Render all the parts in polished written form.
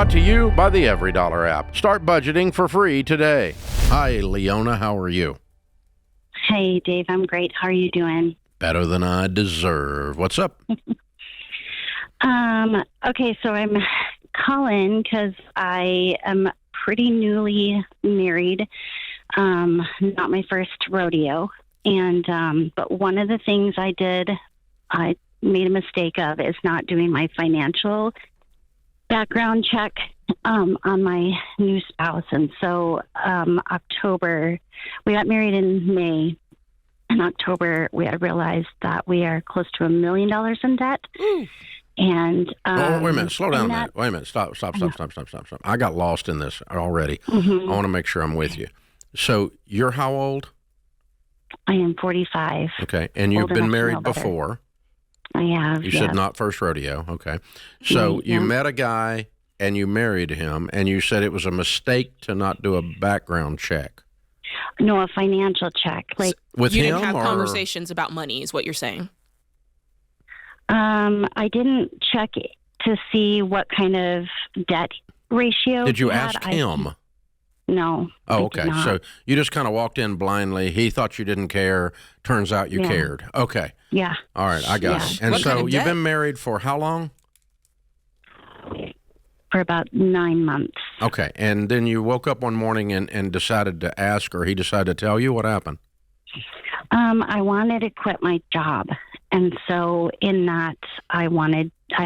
Brought to you by the Every Dollar app. Start budgeting for free today. Hi, Leona. How are you? Hey, Dave. I'm great. How are you doing? Better than I deserve. What's up? Okay, so I'm calling because I am pretty newly married. Not my first rodeo. And but one of the things I made a mistake of is not doing my financial background check on my new spouse. And so October, we got married in May. In October, I realized that we are close to $1 million in debt. And wait a minute. Slow down a minute. Wait a minute. Stop. I got lost in this already. Mm-hmm. I want to make sure I'm with you. So you're how old? I am 45. Okay. And you've been married before? I have. You said not first rodeo. Okay. So you met a guy and you married him, and you said it was a mistake to not do a background check. No, a financial check. Like with you him, didn't have or? conversations about money, is what you're saying. I didn't check to see what kind of debt ratio. Did you ask him? No. Oh, okay. So you just kind of walked in blindly. He thought you didn't care. Turns out you cared. Okay. Yeah. All right. I got it. And What kind so of you've debt? been married for how long? For about 9 months. Okay. And then you woke up one morning and decided to ask, or he decided to tell you what happened? I wanted to quit my job. And so in that, I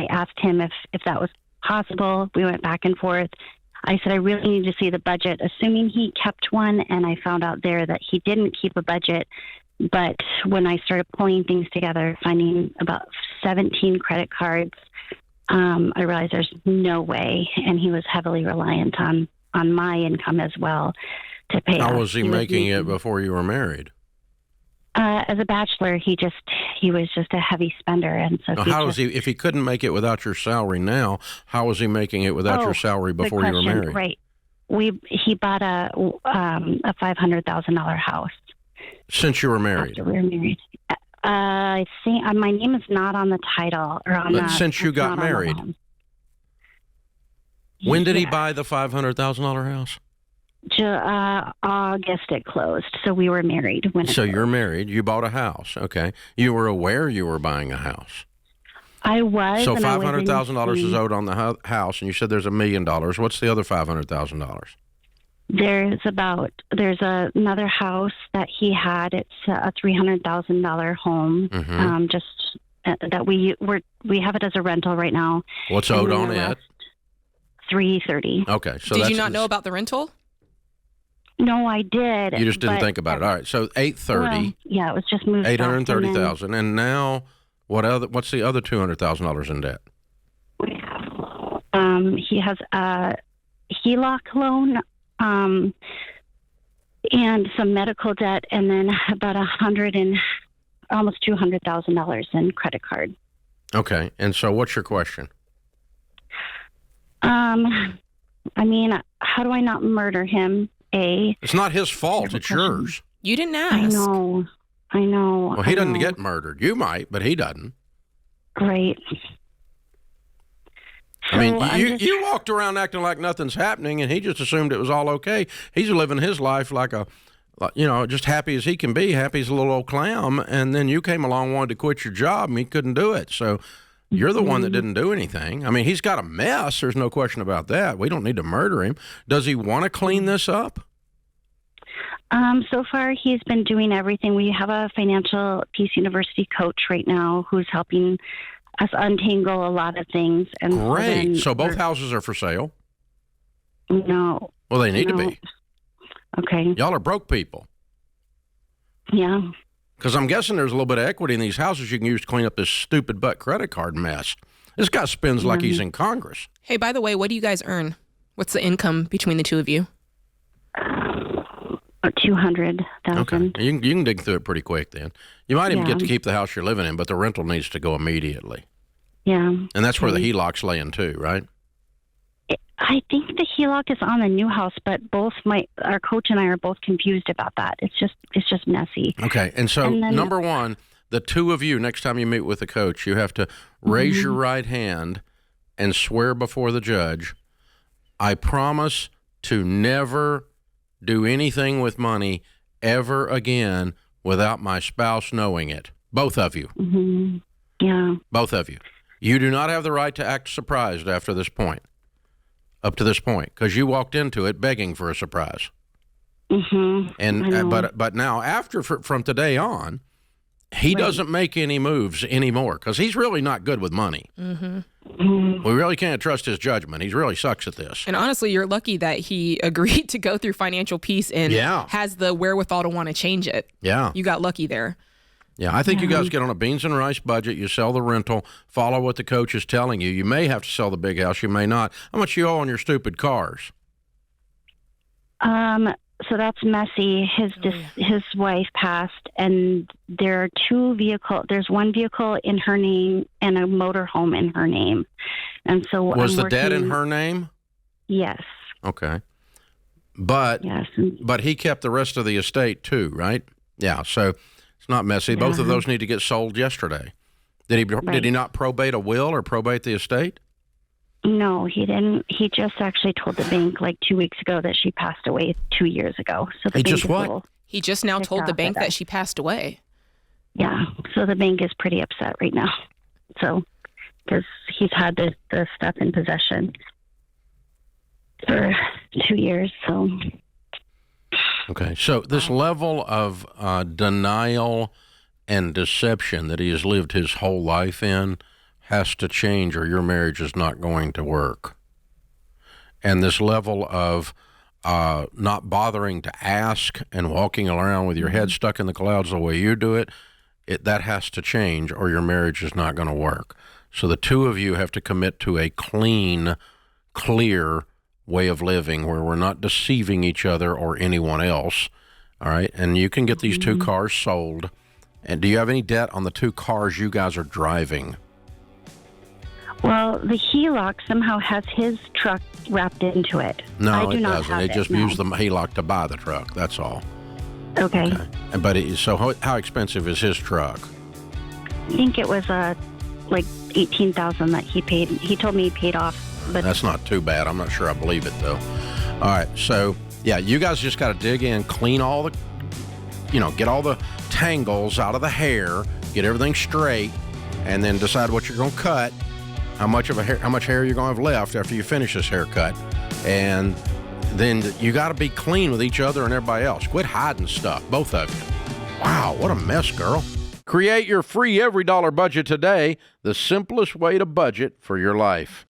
asked him if that was possible. We went back and forth. I said, I really need to see the budget, assuming he kept one. And I found out there that he didn't keep a budget. But when I started pulling things together, finding about 17 credit cards, I realized there's no way. And he was heavily reliant on my income as well to pay. How was he making it before you were married? As a bachelor, he was just a heavy spender, and so if he couldn't make it without your salary now, how was he making it without your salary before you were married? Right. He bought a $500,000 house. Since you were married? After we were married. I think my name is not on the title or on the. Since you got married. When did he buy the $500,000 house? August it closed, so we were married when. So you're married. You bought a house. Okay. You were aware you were buying a house. I was. So $500,000 is owed on the house, and you said there's $1 million. What's the other $500,000? There's another house that he had. It's a $300,000 home. Mm-hmm. That we have it as a rental right now. What's owed on it? $330,000. Okay. So did you not know about the rental? No, I did. You just didn't think about it. All right. So $830,000. Well, yeah, it was just moved. $830,000, and now what's the other $200,000 in debt? We have. He has a HELOC loan, and some medical debt, and then about almost $200,000 in credit card. Okay. And so, what's your question? I mean, how do I not murder him? It's not his fault. It's yours. You didn't ask. I know. Well, he doesn't get murdered. You might, but he doesn't. Right. I mean, you walked around acting like nothing's happening, and he just assumed it was all okay. He's living his life like just happy as he can be, happy as a little old clown, and then you came along, wanted to quit your job, and he couldn't do it. So you're the one that didn't do anything. I mean, he's got a mess. There's no question about that. We don't need to murder him. Does he want to clean this up? So far, he's been doing everything. We have a Financial Peace University coach right now who's helping us untangle a lot of things. And great. So both houses are for sale? No. Well, they need to be. Okay. Y'all are broke people. Yeah. Because I'm guessing there's a little bit of equity in these houses you can use to clean up this stupid butt credit card mess. This guy spends like he's in Congress. Hey, by the way, what do you guys earn? What's the income between the two of you? $200,000. Okay. You can dig through it pretty quick then. You might even get to keep the house you're living in, but the rental needs to go immediately. Yeah. And that's where the HELOC's laying too, right? I think the HELOC is on the new house, but our coach and I are both confused about that. It's just messy. Okay. And so number one, the two of you, next time you meet with the coach, you have to raise your right hand and swear before the judge I promise to never do anything with money ever again without my spouse knowing it. Both of you. Mm-hmm. Yeah. Both of you. You do not have the right to act surprised after this point, up to this point, because you walked into it begging for a surprise. Mm-hmm. And but now from today on, he doesn't make any moves anymore because he's really not good with money. Mm-hmm. Mm-hmm. We really can't trust his judgment. He really sucks at this. And honestly, you're lucky that he agreed to go through financial peace and has the wherewithal to want to change it. Yeah. You got lucky there. Yeah, I think you guys get on a beans and rice budget. You sell the rental, follow what the coach is telling you. You may have to sell the big house. You may not. How much you owe on your stupid cars? So that's messy. His wife passed, and there are two vehicles. There's one vehicle in her name and a motorhome in her name. And so was the debt in her name? Yes. Okay. But he kept the rest of the estate too, right? Yeah. So it's not messy. Yeah. Both of those need to get sold yesterday. Did he not probate a will or probate the estate? No, he didn't. He just actually told the bank like 2 weeks ago that she passed away 2 years ago. So the He bank just is what? a little He just now pissed told the off bank at that us. she passed away. Yeah. So the bank is pretty upset right now. So because he's had the stuff in possession for 2 years. So Okay. So this level of denial and deception that he has lived his whole life in has to change or your marriage is not going to work. And this level of not bothering to ask and walking around with your head stuck in the clouds the way you do it, that has to change or your marriage is not going to work. So the two of you have to commit to a clean, clear way of living where we're not deceiving each other or anyone else. All right. And you can get these two cars sold. And do you have any debt on the two cars you guys are driving? well, the HELOC somehow has his truck wrapped into it. No, I do it not doesn't. have It just no. used the HELOC to buy the truck. That's all. Okay. But so how expensive is his truck? I think it was like $18,000 that he paid. He told me he paid off, but That's not too bad. I'm not sure I believe it, though. All right. So, yeah, you guys just got to dig in, clean all the, get all the tangles out of the hair, get everything straight, and then decide what you're going to cut, how much hair you're going to have left after you finish this haircut. And then you got to be clean with each other and everybody else. Quit hiding stuff, both of you. Wow, what a mess, girl. Create your free every dollar budget today, the simplest way to budget for your life.